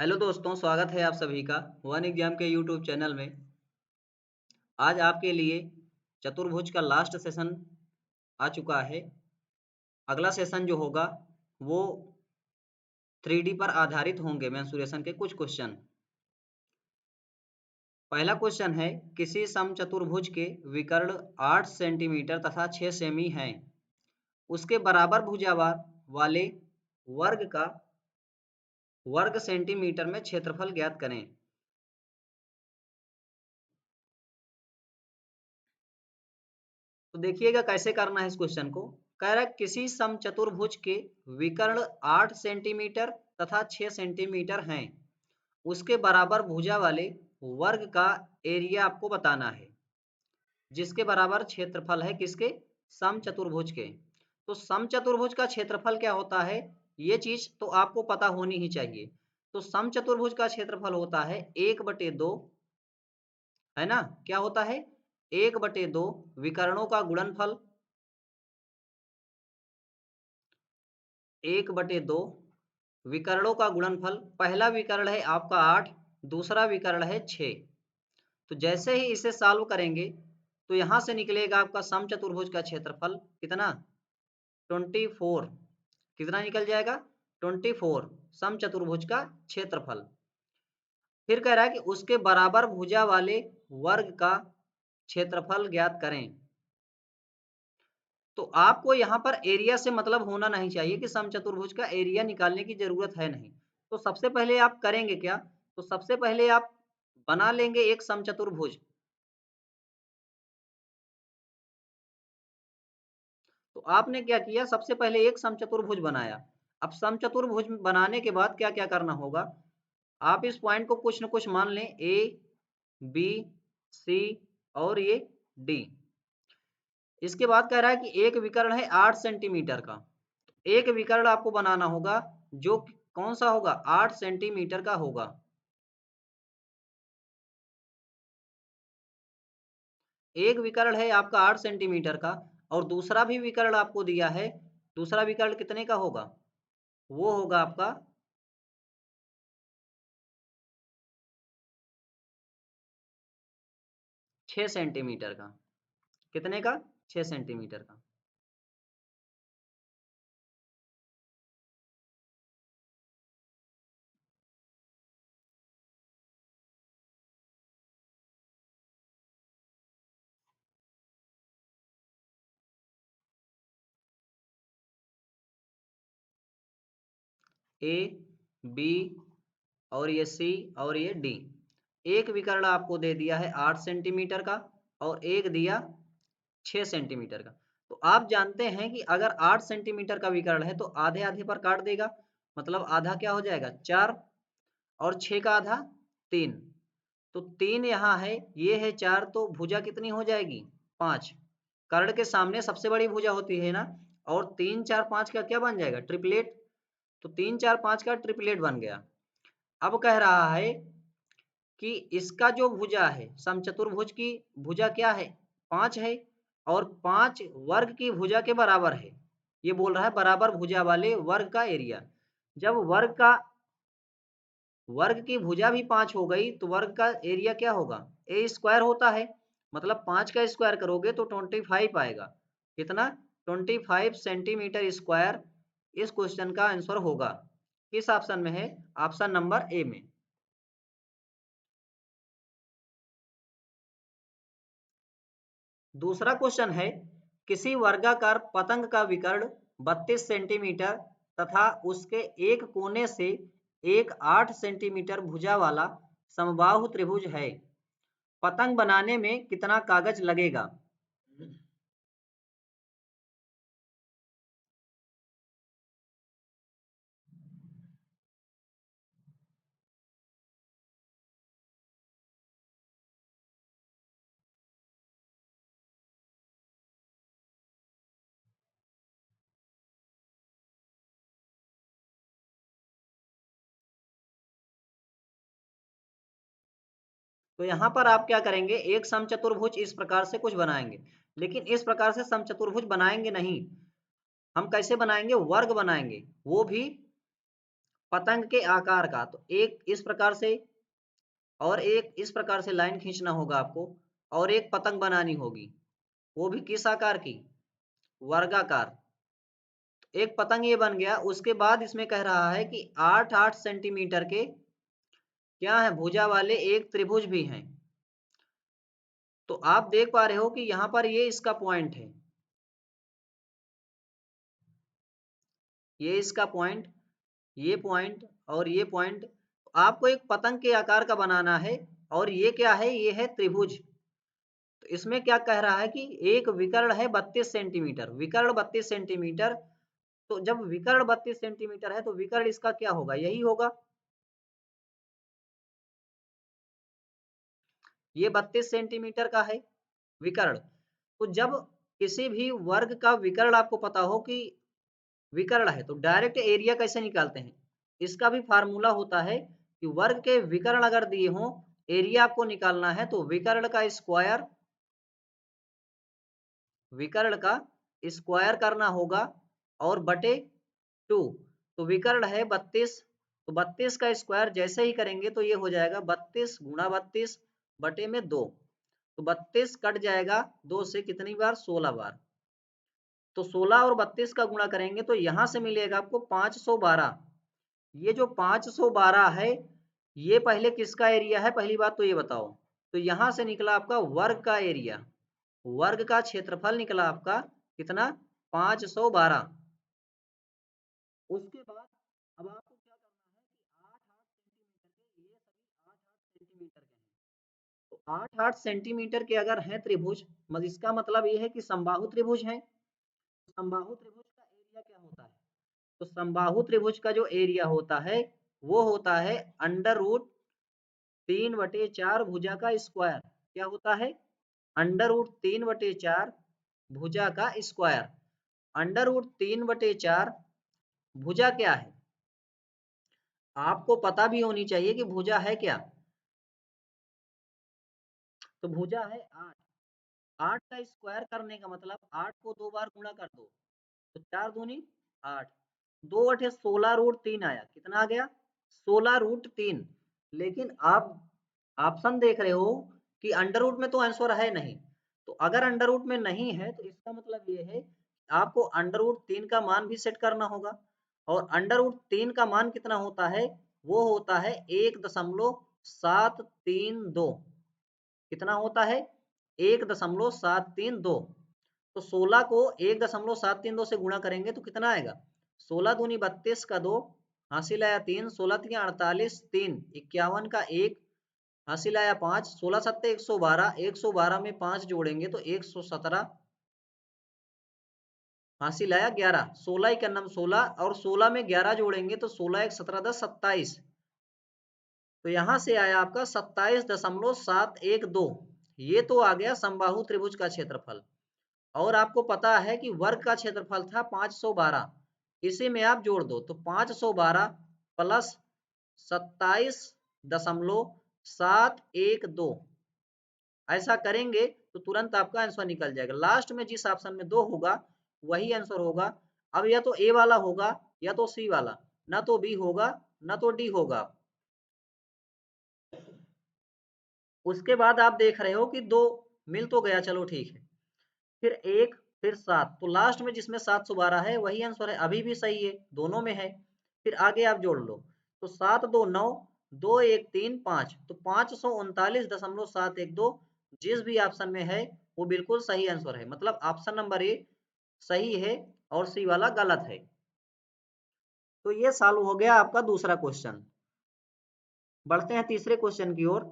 Hello दोस्तों, स्वागत है आप सभी का वन एग्जाम के यूट्यूब चैनल में। आज आपके लिए चतुर्भुज का लास्ट सेशन आ चुका है। अगला सेशन जो होगा वो 3D पर आधारित होंगे मेंसुरेशन के कुछ क्वेश्चन। पहला क्वेश्चन है, किसी समचतुर्भुज के विकर्ण 8 सेंटीमीटर तथा 6 सेमी हैं। उसके बराबर भुजा वाले वर्ग का वर्ग सेंटीमीटर में क्षेत्रफल ज्ञात करें। तो देखिएगा कैसे करना है इस क्वेश्चन को। कह रहा है किसी समचतुर्भुज के विकर्ण 8 सेंटीमीटर तथा 6 सेंटीमीटर हैं। उसके बराबर भुजा वाले वर्ग का एरिया आपको बताना है, जिसके बराबर क्षेत्रफल है किसके? समचतुर्भुज के। तो समचतुर्भुज का क्षेत्रफल क्या होता है, ये चीज तो आपको पता होनी ही चाहिए। तो समचतुर्भुज का क्षेत्रफल होता है 1/2, है ना। क्या होता है? 1/2 विकर्णों का गुणनफल, 1/2 विकर्णों का गुणनफल। पहला विकर्ण है आपका 8, दूसरा विकर्ण है 6। तो जैसे ही इसे सॉल्व करेंगे तो यहां से निकलेगा आपका समचतुर्भुज का क्षेत्रफल कितना? 24। कितना निकल जाएगा? 24 समचतुर्भुज का क्षेत्रफल। फिर कह रहा है कि उसके बराबर भुजा वाले वर्ग का क्षेत्रफल ज्ञात करें। तो आपको यहाँ पर एरिया से मतलब होना नहीं चाहिए कि समचतुर्भुज का एरिया निकालने की जरूरत है नहीं। तो सबसे पहले आप करेंगे क्या? तो सबसे पहले आप बना लेंगे एक समचतुर्भुज। तो आपने क्या किया? सबसे पहले एक समचतुर्भुज बनाया। अब समचतुर्भुज बनाने के बाद क्या क्या करना होगा? आप इस पॉइंट को कुछ न कुछ मान लें, ए बी सी और ये डी। इसके बाद कह रहा है कि एक विकर्ण है 8 सेंटीमीटर का। एक विकर्ण आपको बनाना होगा जो कौन सा होगा? 8 सेंटीमीटर का होगा। एक विकर्ण है आपका 8 सेंटीमीटर का और दूसरा भी विकर्ण आपको दिया है। दूसरा विकर्ण कितने का होगा? वो होगा आपका 6 सेंटीमीटर का। कितने का? 6 सेंटीमीटर का। ए बी और ये सी और ये डी। एक विकर्ण आपको दे दिया है 8 सेंटीमीटर का और एक दिया 6 सेंटीमीटर का। तो आप जानते हैं कि अगर 8 सेंटीमीटर का विकर्ण है तो आधे आधे पर काट देगा। मतलब आधा क्या हो जाएगा? 4 और 6 का आधा 3। तो 3 यहाँ है, ये है 4, तो भुजा कितनी हो जाएगी? 5। कर्ण के सामने सबसे बड़ी भुजा होती है ना। और 3 4 5 का क्या बन जाएगा? ट्रिपलेट। तो 3 4 5 का ट्रिपलेट बन गया। अब कह रहा है कि इसका जो भुजा है, समचतुर्भुज की भुजा क्या है? 5 है और 5 वर्ग की भुजा के बराबर है। ये बोल रहा है बराबर भुजा वाले वर्ग का एरिया। जब वर्ग की भुजा भी 5 हो गई तो वर्ग का एरिया क्या होगा? ए स्क्वायर होता है। मतलब 5 का स्क्वायर करोगे तो 25 आएगा। कितना? 25 सेंटीमीटर स्क्वायर इस क्वेश्चन का आंसर होगा। किस ऑप्शन में है? ऑप्शन नंबर ए में। दूसरा क्वेश्चन है, किसी वर्गाकार पतंग का विकर्ण 32 सेंटीमीटर तथा उसके एक कोने से एक 8 सेंटीमीटर भुजा वाला समबाहु त्रिभुज है। पतंग बनाने में कितना कागज लगेगा? तो यहाँ पर आप क्या करेंगे? एक समचतुर्भुज इस प्रकार से कुछ बनाएंगे, लेकिन इस प्रकार से समचतुर्भुज बनाएंगे नहीं। हम कैसे बनाएंगे? वर्ग बनाएंगे, वो भी पतंग के आकार का। तो एक इस प्रकार से और एक इस प्रकार से लाइन खींचना होगा आपको, और एक पतंग बनानी होगी, वो भी किस आकार की, वर्गाकार। एक पतंग ये बन गया। उसके बाद इसमें कह रहा है कि 8-8 सेंटीमीटर के क्या है, भुजा वाले एक त्रिभुज भी हैं। तो आप देख पा रहे हो कि यहाँ पर ये इसका पॉइंट है, ये इसका पॉइंट, ये पॉइंट और ये पॉइंट। आपको एक पतंग के आकार का बनाना है, और ये क्या है, ये है त्रिभुज। तो इसमें क्या कह रहा है कि एक विकर्ण है 32 सेंटीमीटर, विकर्ण 32 सेंटीमीटर। तो जब विकर्ण 32 सेंटीमीटर है तो विकर्ण इसका क्या होगा, यही होगा, ये 32 सेंटीमीटर का है विकर्ण। तो जब किसी भी वर्ग का विकर्ण आपको पता हो कि विकर्ण है, तो डायरेक्ट एरिया कैसे निकालते हैं, इसका भी फार्मूला होता है कि वर्ग के विकर्ण अगर दिए हों, एरिया आपको निकालना है, तो विकर्ण का स्क्वायर, विकर्ण का स्क्वायर करना होगा, और बटे 2। तो विकर्ण है 32, तो 32 का स्क्वायर जैसे ही करेंगे तो ये हो जाएगा 32 गुणा 32 बटे में 2। तो 32 कट जाएगा 2 से, कितनी बार, 16 बार। तो 16 और 32 का गुणा करेंगे तो यहां से मिलेगा आपको 512। ये जो 512 है, ये पहले किसका एरिया है, पहली बात तो ये बताओ। तो यहां से निकला आपका वर्ग का एरिया, वर्ग का क्षेत्रफल निकला आपका कितना, 512। उसके बाद अब आपको क्या करना है कि 8-8 सेंटीमीटर के, ये सभी 8-8 सेंटीमीटर के हैं। तो 8-8 सेंटीमीटर के अगर हैं त्रिभुज, इसका मतलब ये है कि समबाहु त्रिभुज है। समबाहु त्रिभुज का एरिया क्या होता है, तो समबाहु त्रिभुज का जो एरिया होता है वो होता है अंडर रूट 3/4 भुजा का स्क्वायर। क्या होता है, अंडर रूट 3/4 भुजा का स्क्वायर। अंडर रूट 3/4 भुजा क्या है, आपको पता भी होनी चाहिए कि भुजा है क्या। तो भुजा है 8। 8 का स्क्वायर करने का मतलब 8 को 2 बार गुणा कर दो, तो 4 दूनी 8, 2/16 रूट 3 आया, कितना आ गया, 16 रूट 3। लेकिन आप ऑप्शन देख रहे हो कि अंडर रूट में तो आंसर है नहीं। तो अगर अंडर रूट में नहीं है तो इसका मतलब ये है आपको अंडर रूट 3 का मान भी सेट करना होगा। और अंडर रूट 3 का मान कितना होता है, वो होता है 1.732। कितना होता है, 1.732। तो 16 को 1.732 से गुणा करेंगे तो कितना आएगा, 16 दूनी 32 का 2, हासिल आया 3, 16 48, 3 51 का 1, हासिल आया 5, 16 सत्ते 112, 112 में 5 जोड़ेंगे तो 117, हासिल आया 11, 16 का नम 16, और 16 में 11 जोड़ेंगे तो 16 1 17 10 27। तो यहां से आया आपका 27.712। ये तो आ गया समबाहु त्रिभुज का क्षेत्रफल। और आपको पता है कि वर्ग का क्षेत्रफल था 512, इसी में आप जोड़ दो तो 512 प्लस 27.712, ऐसा करेंगे तो तुरंत आपका आंसर निकल जाएगा। लास्ट में जिस ऑप्शन में 2 होगा वही आंसर होगा। अब या तो ए वाला होगा या तो सी वाला, ना तो बी होगा ना तो डी होगा। उसके बाद आप देख रहे हो कि 2 मिल तो गया, चलो ठीक है, फिर 1 फिर 7, तो लास्ट में जिसमें 712 है वही आंसर है, अभी भी सही है, दोनों में है। फिर आगे आप जोड़ लो तो 7 2 9, 2 1 3 5, तो 539.712 जिस भी ऑप्शन में है वो बिल्कुल सही आंसर है। मतलब ऑप्शन नंबर ए सही है और सी वाला गलत है। तो ये सॉल्व हो गया आपका दूसरा क्वेश्चन। बढ़ते हैं तीसरे क्वेश्चन की ओर।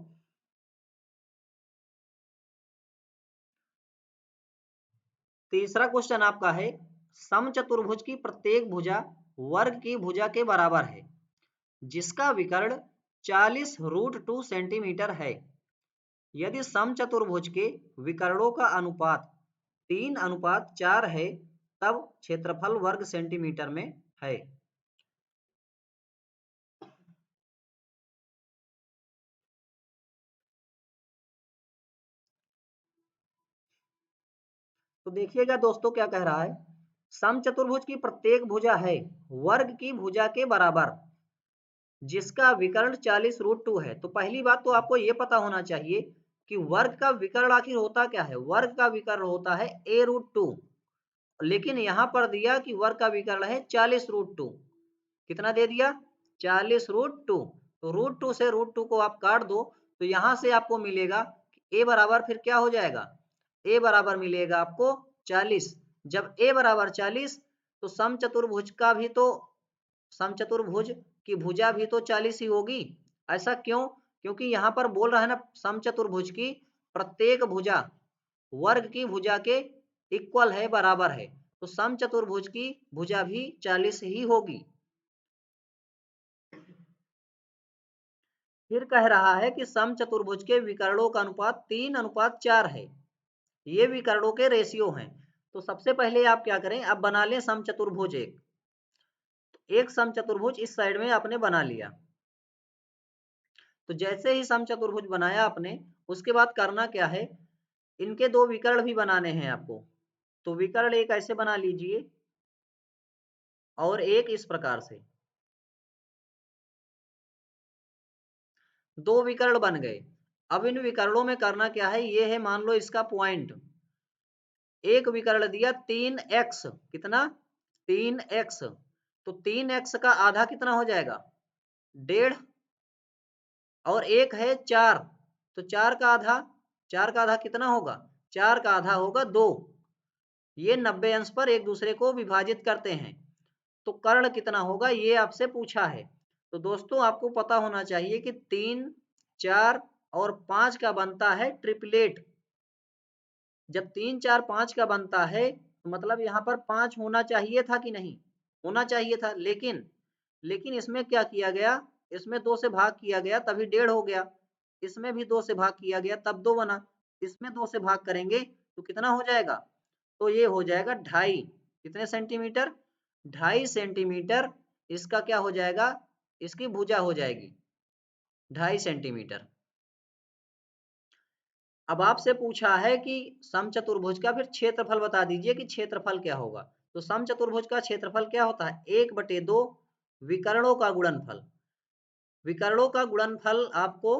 तीसरा क्वेश्चन आपका है, समचतुर्भुज की प्रत्येक भुजा वर्ग की भुजा के बराबर है, जिसका विकर्ण 40 √2 सेंटीमीटर है। यदि समचतुर्भुज के विकर्णों का अनुपात 3:4 है, तब क्षेत्रफल वर्ग सेंटीमीटर में है। तो देखिएगा दोस्तों क्या कह रहा है, समचतुर्भुज की प्रत्येक भुजा है वर्ग की भुजा के बराबर। जिसका विकर्ण 40√2 है। तो पहली बात तो आपको ये पता होना चाहिए कि वर्ग का विकर्ण आखिर होता क्या है। वर्ग का विकर्ण होता है a√2, लेकिन यहां पर दिया कि वर्ग का विकर्ण है 40√2। कितना दे दिया? 40√2। तो √2 से √2 को आप काट दो तो यहां से आपको मिलेगा कि a बराबर फिर क्या हो जाएगा? a बराबर मिलेगा आपको 40। जब a बराबर 40 तो समचतुर्भुज का भी तो समचतुर्भुज की भुजा भी तो 40 ही होगी। ऐसा क्यों? क्योंकि यहाँ पर बोल रहा है ना समचतुर्भुज की प्रत्येक भुजा वर्ग की भुजा के इक्वल है, बराबर है। तो समचतुर्भुज की भुजा भी 40 ही होगी। फिर कह रहा है कि समचतुर्भुज के विकर्णों का अनुपात 3:4 है। ये विकर्णों के रेशियो हैं। तो सबसे पहले आप क्या करें, अब बना लें समचतुर्भुज एक समचतुर्भुज इस साइड में आपने बना लिया। तो जैसे ही समचतुर्भुज बनाया आपने, उसके बाद करना क्या है, इनके दो विकर्ण भी बनाने हैं आपको। तो विकर्ण एक ऐसे बना लीजिए और एक इस प्रकार से। दो विकर्ण बन गए। अब इन विकर्णों में करना क्या है, ये है मान लो इसका पॉइंट। एक विकर्ण दिया 3x, कितना? 3x। तो 3x का आधा कितना हो जाएगा? 1.5। और एक है 4, तो 4 का आधा, 4 का आधा कितना होगा? 4 का आधा होगा 2। ये 90 अंश पर एक दूसरे को विभाजित करते हैं। तो कर्ण कितना होगा ये आपसे पूछा है। तो दोस्तों आपको पता होना चाहिए कि 3, 4 और 5 का बनता है ट्रिपलेट। जब 3, 4, 5 का बनता है तो मतलब यहाँ पर 5 होना चाहिए था कि नहीं? होना चाहिए था, लेकिन इसमें क्या किया गया, इसमें 2 से भाग किया गया तभी 1.5 हो गया। इसमें भी 2 से भाग किया गया तब 2 बना। इसमें 2 से भाग करेंगे तो कितना हो जाएगा? तो ये हो जाएगा 2.5। कितने सेंटीमीटर? 2.5 सेंटीमीटर। इसका क्या हो जाएगा? इसकी भुजा हो जाएगी 2.5 सेंटीमीटर। अब आपसे पूछा है कि समचतुर्भुज का फिर क्षेत्रफल बता दीजिए कि क्षेत्रफल क्या होगा। तो समचतुर्भुज का क्षेत्रफल क्या होता है? 1/2 विकर्णों का गुणनफल। विकर्णों का गुणनफल आपको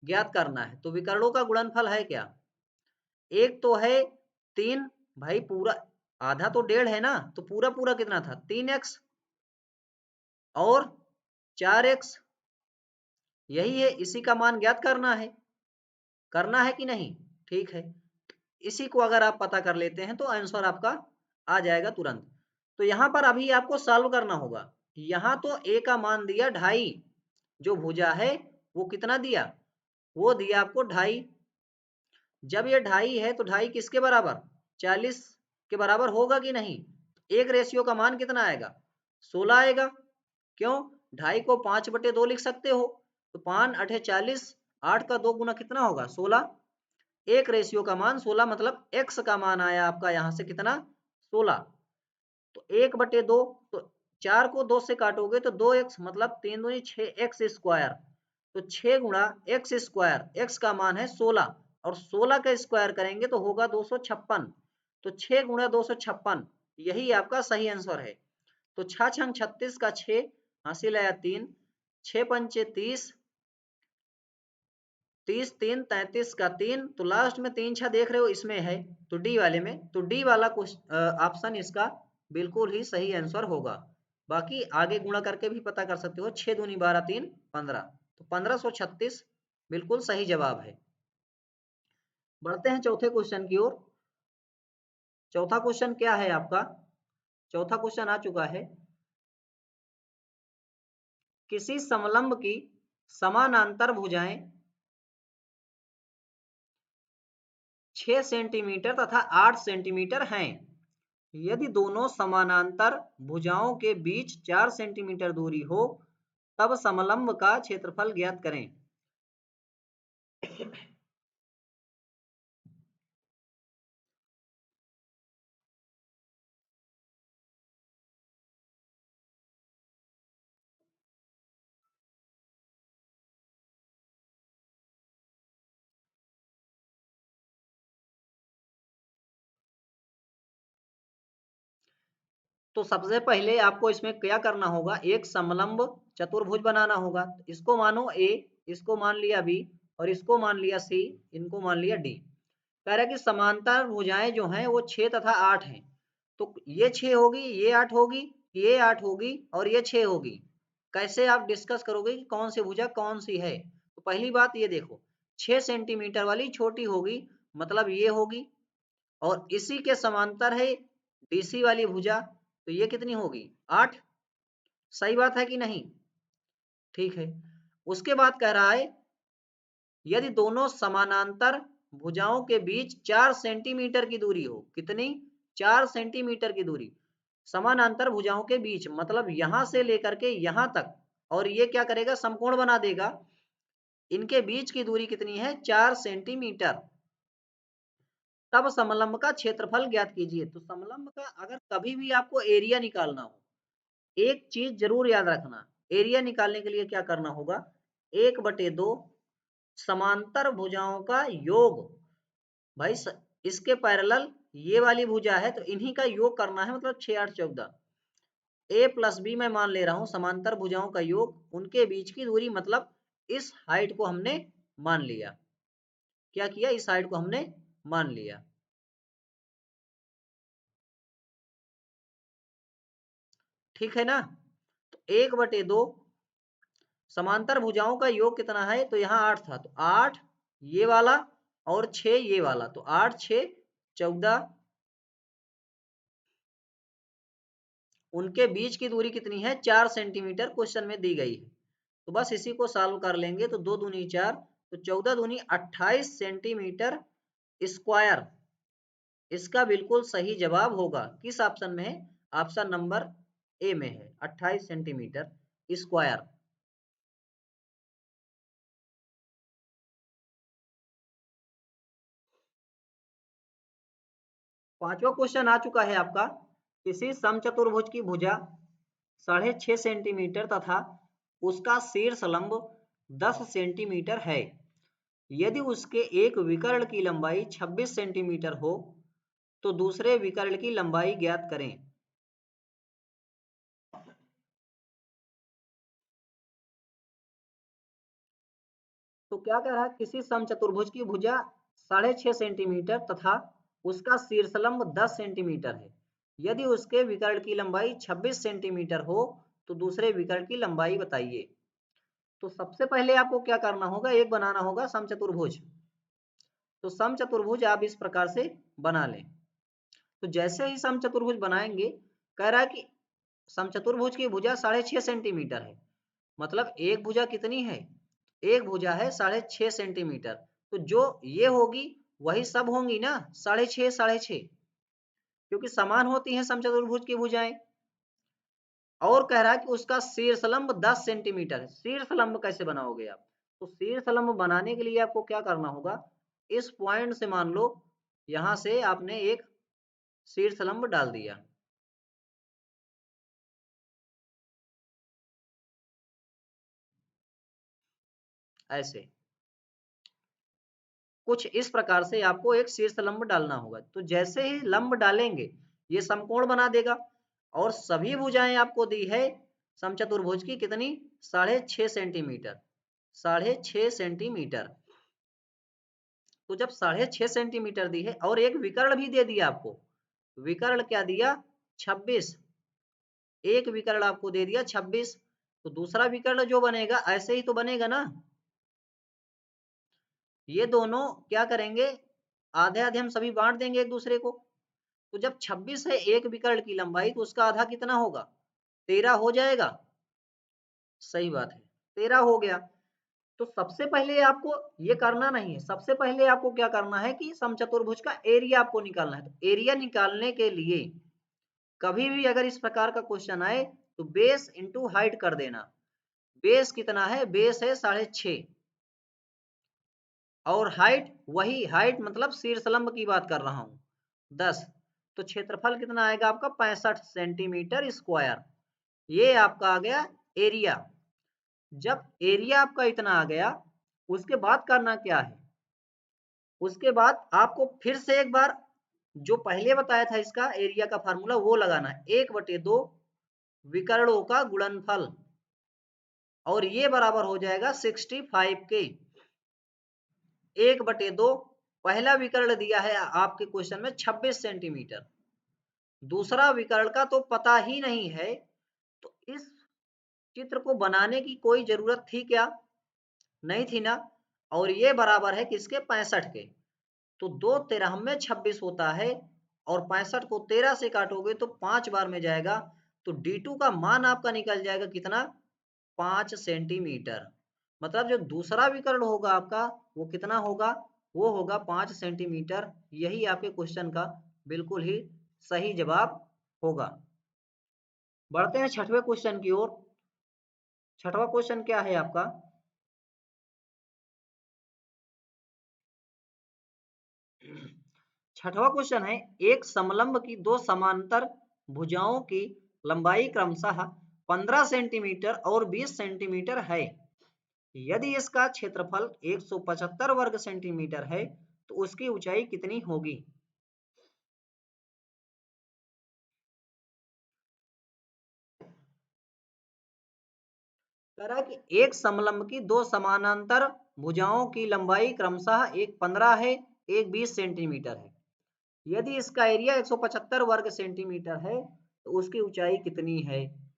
ज्ञात करना है। तो विकर्णों का गुणनफल है क्या? एक तो है 3, भाई पूरा आधा तो 1.5 है ना, तो पूरा पूरा कितना था? 3x और 4x। यही है, इसी का मान ज्ञात करना है कि नहीं? ठीक है, इसी को अगर आप पता कर लेते हैं तो आंसर आपका आ जाएगा तुरंत। तो यहां पर अभी आपको सॉल्व करना होगा। यहां तो a का मान दिया 2.5, जो भुजा है वो कितना दिया? वो दिया आपको 2.5। जब ये 2.5 है तो 2.5 किसके बराबर? 40 के बराबर होगा कि नहीं? एक रेशियो का मान कितना आएगा? 16 आएगा। क्यों? 2.5 को 5/2 लिख सकते हो। तो 5 8 40, 8 का 2 गुना कितना होगा? 16। एक रेशियो का मान 16, मतलब x का मान आया आपका यहां से कितना? 16। तो 1/2, तो 4 को 2 से काटोगे तो 2x, मतलब 3 दूनी 6x स्क्वायर। तो 6 गुणा एक्स स्क्वायर, x का मान है 16 और 16 का स्क्वायर करेंगे तो होगा 256। तो 6 गुणा 256, यही आपका सही आंसर है। तो 6 छंग 36 का 6 हासिल आया 3, 6 पंचे 30, 30 3 33 का 3, तो लास्ट में 3 6 देख रहे हो इसमें है, तो डी वाले में, तो डी वाला ऑप्शन इसका बिल्कुल ही सही आंसर होगा। बाकी आगे गुणा करके भी पता कर सकते हो। 6 दूनी 12 3 15, तो 1536 बिल्कुल सही जवाब है। बढ़ते हैं चौथे क्वेश्चन की ओर। चौथा क्वेश्चन क्या है आपका? चौथा क्वेश्चन आ चुका है। किसी समलंब की समानांतर भुजाएं 6 सेंटीमीटर तथा 8 सेंटीमीटर हैं। यदि दोनों समानांतर भुजाओं के बीच 4 सेंटीमीटर दूरी हो तब समलंब का क्षेत्रफल ज्ञात करें। तो सबसे पहले आपको इसमें क्या करना होगा, एक समलंब चतुर्भुज बनाना होगा। इसको मानो ए, इसको मान लिया बी, और इसको मान लिया सी, इनको मान लिया डी। कह रहा है कि समांतर भुजाएं जो हैं वो 6 तथा 8 हैं। तो ये 6 होगी, ये 8 होगी, ये 8 होगी और ये 6 होगी। कैसे आप डिस्कस करोगे कि कौन सी भुजा कौन सी है? तो पहली बात ये देखो, 6 सेंटीमीटर वाली छोटी होगी, मतलब ये होगी, और इसी के समांतर है डीसी वाली भुजा, तो ये कितनी होगी? 8। सही बात है कि नहीं? ठीक है। उसके बाद कह रहा है यदि दोनों समानांतर भुजाओं के बीच 4 सेंटीमीटर की दूरी हो। कितनी? 4 सेंटीमीटर की दूरी समानांतर भुजाओं के बीच, मतलब यहां से लेकर के यहां तक, और ये क्या करेगा, समकोण बना देगा। इनके बीच की दूरी कितनी है? 4 सेंटीमीटर। तब समलंब का क्षेत्रफल ज्ञात कीजिए। तो समलंब का अगर कभी भी आपको एरिया निकालना हो, एक चीज जरूर याद रखना, एरिया निकालने के लिए क्या करना होगा, 1/2 समांतर भुजाओं का योग। भाई इसके पैरेलल ये वाली भुजा है तो इन्हीं का योग करना है, मतलब 6 8 14। ए प्लस बी मैं मान ले रहा हूं समांतर भुजाओं का योग, उनके बीच की दूरी, मतलब इस हाइट को हमने मान लिया। क्या किया? इस हाइट को हमने मान लिया। ठीक है ना? तो 1/2 समांतर भुजाओं का योग कितना है? तो यहाँ 8 था, तो 8 ये वाला और 6 ये वाला, तो 8 6 14। उनके बीच की दूरी कितनी है? 4 सेंटीमीटर क्वेश्चन में दी गई है। तो बस इसी को सॉल्व कर लेंगे। तो 2 दूनी 4, तो 14 दूनी 28 सेंटीमीटर स्क्वायर इसका बिल्कुल सही जवाब होगा। किस ऑप्शन में है? ऑप्शन नंबर ए में है, 28 सेंटीमीटर स्क्वायर। पांचवा क्वेश्चन आ चुका है आपका। किसी समचतुर्भुज की भुजा 6.5 सेंटीमीटर तथा उसका शीर्ष लंब 10 सेंटीमीटर है। यदि उसके एक विकर्ण की लंबाई 26 सेंटीमीटर हो तो दूसरे विकर्ण की लंबाई ज्ञात करें। तो क्या कह रहा है, किसी समचतुर्भुज की भुजा 6.5 सेंटीमीटर तथा उसका शीर्षलंब 10 सेंटीमीटर है। यदि उसके विकर्ण की लंबाई 26 सेंटीमीटर हो तो दूसरे विकर्ण की लंबाई बताइए। तो सबसे पहले आपको क्या करना होगा, एक बनाना होगा समचतुर्भुज। तो समचतुर्भुज आप इस प्रकार से बना लें। तो जैसे ही समचतुर्भुज बनाएंगे, कह रहा है कि समचतुर्भुज की भुजा 6.5 सेंटीमीटर है, मतलब एक भुजा कितनी है? एक भुजा है 6.5 सेंटीमीटर। तो जो ये होगी वही सब होंगी ना, 6.5 6.5, क्योंकि समान होती हैं समचतुर्भुज की भुजाएं। और कह रहा है कि उसका शीर्षलंब 10 सेंटीमीटर है। शीर्षलंब कैसे बनाओगे आप? तो शीर्षलंब बनाने के लिए आपको क्या करना होगा, इस पॉइंट से मान लो यहां से आपने एक शीर्षलंब डाल दिया, ऐसे कुछ इस प्रकार से आपको एक शीर्ष लंब डालना होगा। तो जैसे ही लंब डालेंगे ये समकोण बना देगा। और सभी भुजाएं आपको दी है समचतुर्भुज की कितनी? 6.5 सेंटीमीटर, 6.5 सेंटीमीटर। तो जब 6.5 सेंटीमीटर दी है और एक विकर्ण भी दे दिया आपको, विकर्ण क्या दिया? 26। एक विकर्ण आपको दे दिया 26, तो दूसरा विकर्ण जो बनेगा ऐसे ही तो बनेगा ना। ये दोनों क्या करेंगे, आधे आधे हम सभी बांट देंगे एक दूसरे को। तो जब 26 है एक विकर्ण की लंबाई, तो उसका आधा कितना होगा? 13 हो जाएगा। सही बात है, 13 हो गया। तो सबसे पहले आपको ये करना नहीं है, सबसे पहले आपको क्या करना है कि समचतुर्भुज का एरिया आपको निकालना है। तो एरिया निकालने के लिए कभी भी अगर इस प्रकार का क्वेश्चन आए तो बेस इंटू हाइट कर देना। बेस कितना है? बेस है 6.5, और हाइट वही, हाइट मतलब शीर्षलंब की बात कर रहा हूं, 10। तो क्षेत्रफल कितना आएगा आपका? 65 सेंटीमीटर स्क्वायर। ये आपका आ गया एरिया। जब एरिया आपका इतना आ गया, उसके बाद करना क्या है, उसके बाद आपको फिर से एक बार जो पहले बताया था इसका एरिया का फार्मूला वो लगाना है, 1/2 विकर्णों का गुणनफल, और ये बराबर हो जाएगा 65 के। 1/2, पहला विकर्ण दिया है आपके क्वेश्चन में 26 सेंटीमीटर, दूसरा विकर्ण का तो पता ही नहीं है, तो इस चित्र को बनाने की कोई जरूरत थी क्या? नहीं थी ना। और ये बराबर है किसके? 65 के। तो 2 13 में 26 होता है, और 65 को 13 से काटोगे तो 5 बार में जाएगा, तो D2 का मान आपका निकल जाएगा कितना? 5 सेंटीमीटर। मतलब जो दूसरा विकर्ण होगा आपका वो कितना होगा? वो होगा 5 सेंटीमीटर। यही आपके क्वेश्चन का बिल्कुल ही सही जवाब होगा। बढ़ते हैं छठवें क्वेश्चन की ओर। छठवां क्वेश्चन क्या है आपका? छठवां क्वेश्चन है, एक समलंब की दो समांतर भुजाओं की लंबाई क्रमशः 15 सेंटीमीटर और 20 सेंटीमीटर है। यदि इसका क्षेत्रफल 175 वर्ग सेंटीमीटर है तो उसकी ऊंचाई कितनी होगी? कह रहा है कि एक समलंब की दो समानांतर भुजाओं की लंबाई क्रमशः एक 15 है, एक 20 सेंटीमीटर है। यदि इसका एरिया 175 वर्ग सेंटीमीटर है तो उसकी ऊंचाई कितनी है?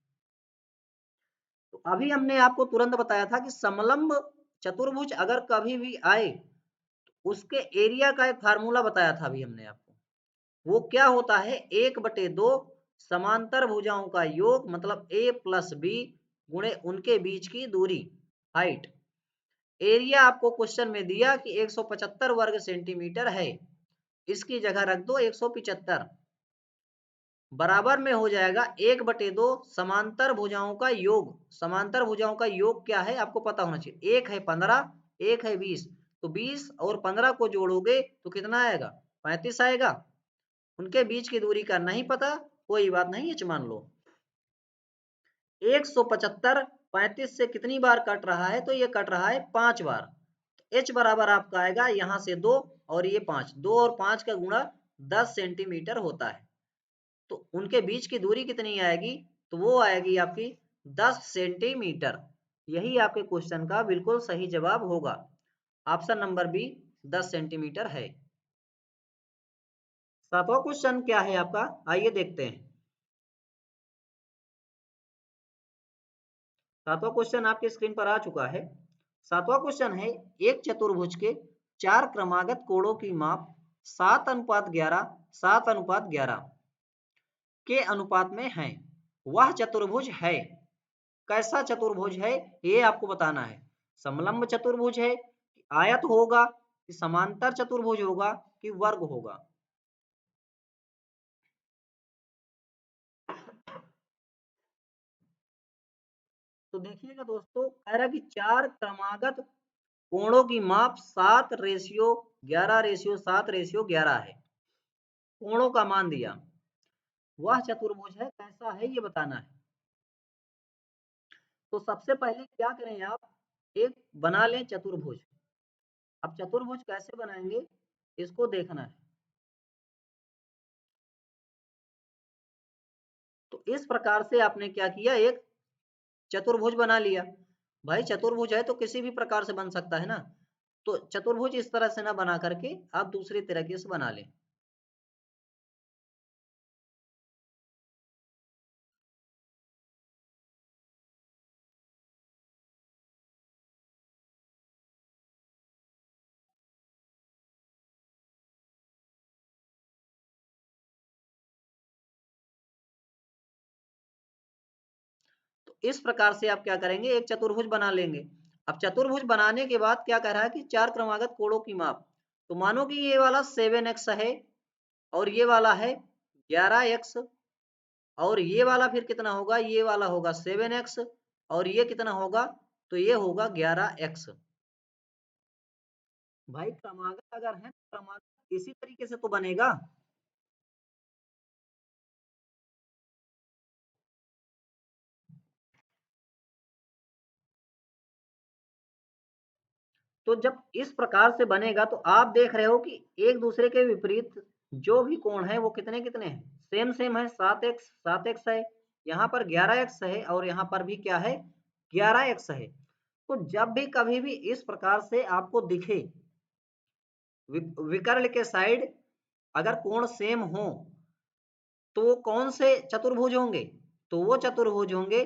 तो अभी हमने आपको तुरंत बताया था कि समलंब चतुर्भुज अगर कभी भी आए तो उसके एरिया का एक फार्मूला बताया था अभी हमने आपको। वो क्या होता है? 1/2 समांतर भुजाओं का योग, मतलब ए प्लस बी गुणे उनके बीच की दूरी, हाइट। एरिया आपको क्वेश्चन में दिया कि 175 वर्ग सेंटीमीटर है, इसकी जगह रख दो 175, बराबर में हो जाएगा 1/2 समांतर भुजाओं का योग। समांतर भुजाओं का योग क्या है आपको पता होना चाहिए, एक है 15, एक है 20, तो 20 और 15 को जोड़ोगे तो कितना आएगा? 35 आएगा। उनके बीच की दूरी का नहीं पता, कोई बात नहीं, एच मान लो। 175 35 से कितनी बार कट रहा है? तो ये कट रहा है 5 बार। तो एच बराबर आपका आएगा यहाँ से 2 और ये 5, 2 और 5 का गुणा 10 सेंटीमीटर होता है। तो उनके बीच की दूरी कितनी आएगी? तो वो आएगी आपकी 10 सेंटीमीटर। यही आपके क्वेश्चन का बिल्कुल सही जवाब होगा। ऑप्शन नंबर बी 10 सेंटीमीटर है। सातवां क्वेश्चन क्या है आपका? आइए देखते हैं। सातवां क्वेश्चन आपके स्क्रीन पर आ चुका है। सातवां क्वेश्चन है, एक चतुर्भुज के चार क्रमागत कोणों की माप 7:11 7:11 के अनुपात में है। वह चतुर्भुज है। कैसा चतुर्भुज है ये आपको बताना है। समलंब चतुर्भुज है कि आयत होगा कि समांतर चतुर्भुज होगा कि वर्ग होगा? तो देखिएगा दोस्तों, कह रहा है कि चार क्रमागत कोणों की माप 7:11 है। कोणों का मान दिया। वह चतुर्भुज है, कैसा है ये बताना है। तो सबसे पहले क्या करें आप, एक बना लें चतुर्भुज। अब चतुर्भुज कैसे बनाएंगे इसको देखना है। तो इस प्रकार से आपने क्या किया, एक चतुर्भुज बना लिया। भाई चतुर्भुज है तो किसी भी प्रकार से बन सकता है ना। तो चतुर्भुज इस तरह से ना बना करके आप दूसरे तरीके से बना लें। तो इस प्रकार से आप क्या करेंगे, एक चतुर्भुज बना लेंगे। अब चतुर्भुज बनाने के बाद क्या कह रहा है कि चार क्रमागत कोणों की माप। तो मानो कि ये वाला 7x है, और ये वाला है 11x, और ये वाला फिर कितना होगा, ये वाला होगा 7x, और ये कितना होगा, तो ये होगा 11x। भाई क्रमागत अगर है तो क्रमागत इसी तरीके से तो बनेगा। तो जब इस प्रकार से बनेगा तो आप देख रहे हो कि एक दूसरे के विपरीत जो भी कोण है वो कितने कितने हैं, सेम सेम है, 7x है, यहाँ पर 11x है और यहाँ पर भी क्या है 11x है। तो जब भी कभी भी इस प्रकार से आपको दिखे विकर्ण के साइड अगर कोण सेम हो तो वो कौन से चतुर्भुज होंगे, तो वो चतुर्भुज होंगे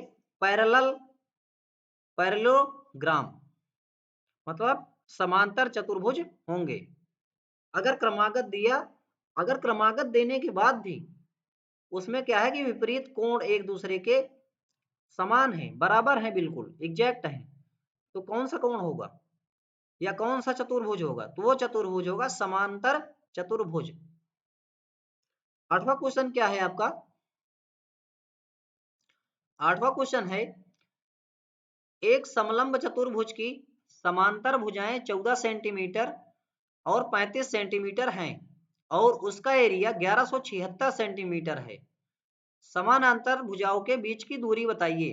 पैरेललोग्राम, मतलब समांतर चतुर्भुज होंगे। अगर क्रमागत दिया, अगर क्रमागत देने के बाद भी उसमें क्या है कि विपरीत कोण एक दूसरे के समान है, बराबर है, बिल्कुल एग्जैक्ट है, तो कौन सा कोण होगा या कौन सा चतुर्भुज होगा, तो वो चतुर्भुज होगा समांतर चतुर्भुज। 8वां क्वेश्चन क्या है आपका, 8वां क्वेश्चन है एक समलंब चतुर्भुज की समांतर भुजाएं 14 सेंटीमीटर और 35 सेंटीमीटर हैं और उसका एरिया 1176 सेंटीमीटर है, समानांतर भुजाओं के बीच की दूरी बताइए।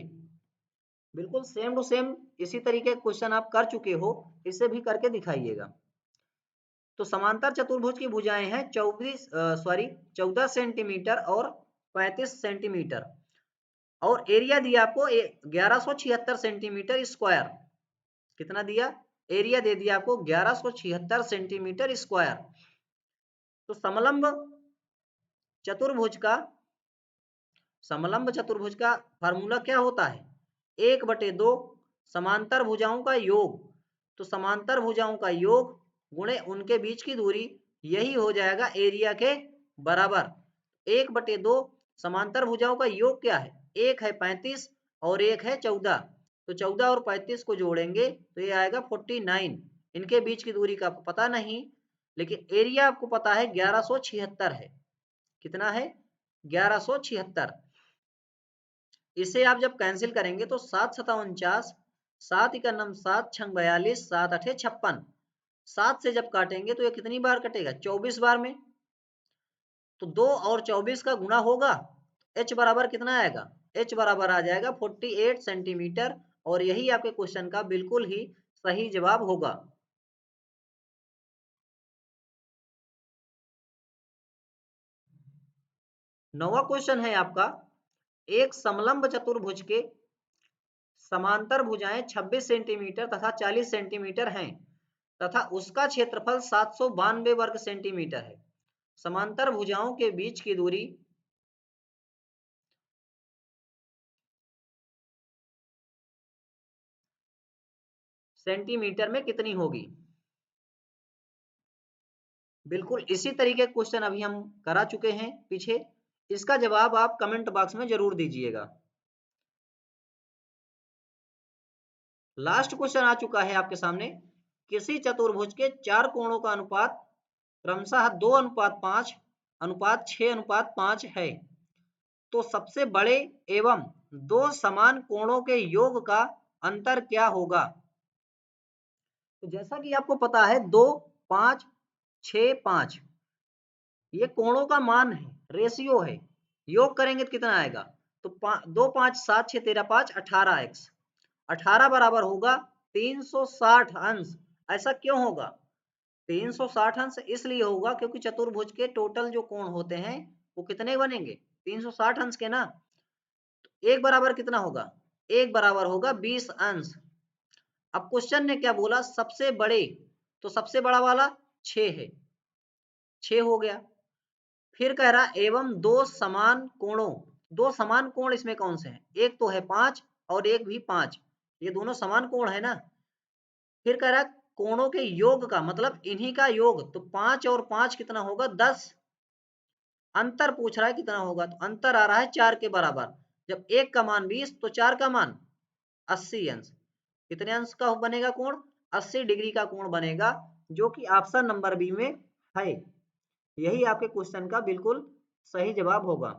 बिल्कुल सेम टू सेम इसी तरीके क्वेश्चन आप कर चुके हो, इसे भी करके दिखाइएगा। तो समांतर चतुर्भुज की भुजाएं हैं 14 सेंटीमीटर और 35 सेंटीमीटर और एरिया दिया आपको 1176 सेंटीमीटर स्क्वायर। कितना दिया, एरिया दे दिया आपको 1176 सेंटीमीटर स्क्वायर। तो समलंब चतुर्भुज का फार्मूला क्या होता है, 1/2 समांतर भुजाओं का योग, तो समांतर भुजाओं का योग गुणे उनके बीच की दूरी, यही हो जाएगा एरिया के बराबर। 1/2 समांतर भुजाओं का योग क्या है, एक है 35 और एक है 14, तो 14 और 35 को जोड़ेंगे तो ये आएगा 49। इनके बीच की दूरी का आपको पता नहीं, लेकिन एरिया आपको पता है 1176 है। कितना है 1176। इसे आप जब कैंसिल करेंगे तो 7 7 49, 7 इका नम 7 छंग 42, 7 8 56, 7 से जब काटेंगे तो ये कितनी बार कटेगा 24 बार में, तो 2 और 24 का गुणा होगा, h बराबर कितना आएगा, h बराबर आ जाएगा 48 सेंटीमीटर और यही आपके क्वेश्चन का बिल्कुल ही सही जवाब होगा। नौवां क्वेश्चन है आपका, एक समलंब चतुर्भुज के समांतर भुजाएं 26 सेंटीमीटर तथा 40 सेंटीमीटर हैं तथा उसका क्षेत्रफल 792 वर्ग सेंटीमीटर है, समांतर भुजाओं के बीच की दूरी सेंटीमीटर में कितनी होगी। बिल्कुल इसी तरीके क्वेश्चन अभी हम करा चुके हैं पीछे, इसका जवाब आप कमेंट बॉक्स में जरूर दीजिएगा। लास्ट क्वेश्चन आ चुका है आपके सामने, किसी चतुर्भुज के 4 कोणों का अनुपात क्रमशः 2:5, 6:5 है, तो सबसे बड़े एवं 2 समान कोणों के योग का अंतर क्या होगा। तो जैसा कि आपको पता है 2 5 6 5 ये कोणों का मान है, रेशियो है, योग करेंगे तो कितना आएगा, तो 2 5 7 6 13 5 18x, 18 बराबर होगा 360 अंश। ऐसा क्यों होगा, 360 अंश इसलिए होगा क्योंकि चतुर्भुज के टोटल जो कोण होते हैं वो कितने बनेंगे 360 अंश के ना, तो एक बराबर कितना होगा, एक बराबर होगा 20 अंश। अब क्वेश्चन ने क्या बोला, सबसे बड़े, तो सबसे बड़ा वाला 6 है, 6 हो गया। फिर कह रहा एवं 2 समान कोणों, 2 समान कोण इसमें कौन से हैं, एक तो है 5 और एक भी 5, ये दोनों समान कोण है ना। फिर कह रहा कोणों के योग का मतलब इन्हीं का योग, तो 5 और 5 कितना होगा 10, अंतर पूछ रहा है कितना होगा, तो अंतर आ रहा है 4 के बराबर। जब एक का मान 20 तो 4 का मान 80 अंश, कितने अंश का बनेगा कोण, 80 डिग्री का कोण बनेगा, जो कि ऑप्शन नंबर बी में है, यही आपके क्वेश्चन का बिल्कुल सही जवाब होगा।